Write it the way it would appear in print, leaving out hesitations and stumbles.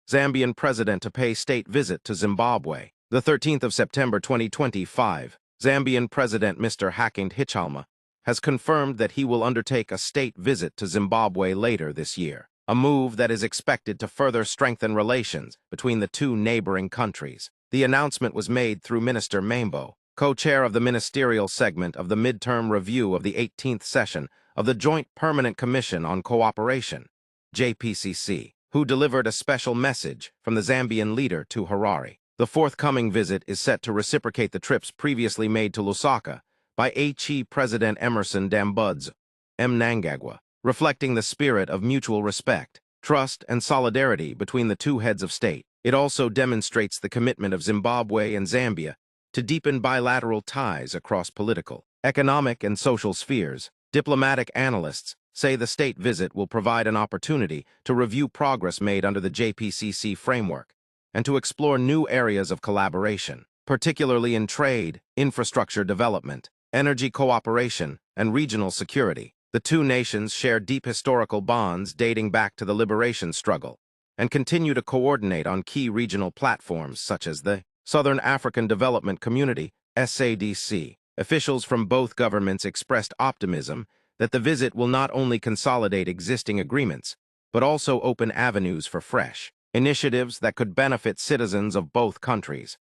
Zambian president to pay state visit to Zimbabwe. The 13th of September 2025, Zambian President Mr. Hakainde Hichilema has confirmed that he will undertake a state visit to Zimbabwe later this year, a move that is expected to further strengthen relations between the two neighboring countries. The announcement was made through Minister Mambo, co-chair of the ministerial segment of the midterm review of the 18th session of the Joint Permanent Commission on Cooperation, JPCC, who delivered a special message from the Zambian leader to Harare. The forthcoming visit is set to reciprocate the trips previously made to Lusaka by HE President Emmerson Dambudzo, Mnangagwa, reflecting the spirit of mutual respect, trust, and solidarity between the two heads of state. It also demonstrates the commitment of Zimbabwe and Zambia to deepen bilateral ties across political, economic, and social spheres. Diplomatic analysts say the state visit will provide an opportunity to review progress made under the JPCC framework and to explore new areas of collaboration, particularly in trade, infrastructure development, energy cooperation, and regional security. The two nations share deep historical bonds dating back to the liberation struggle and continue to coordinate on key regional platforms such as the Southern African Development Community, SADC. Officials from both governments expressed optimism that the visit will not only consolidate existing agreements, but also open avenues for fresh initiatives that could benefit citizens of both countries.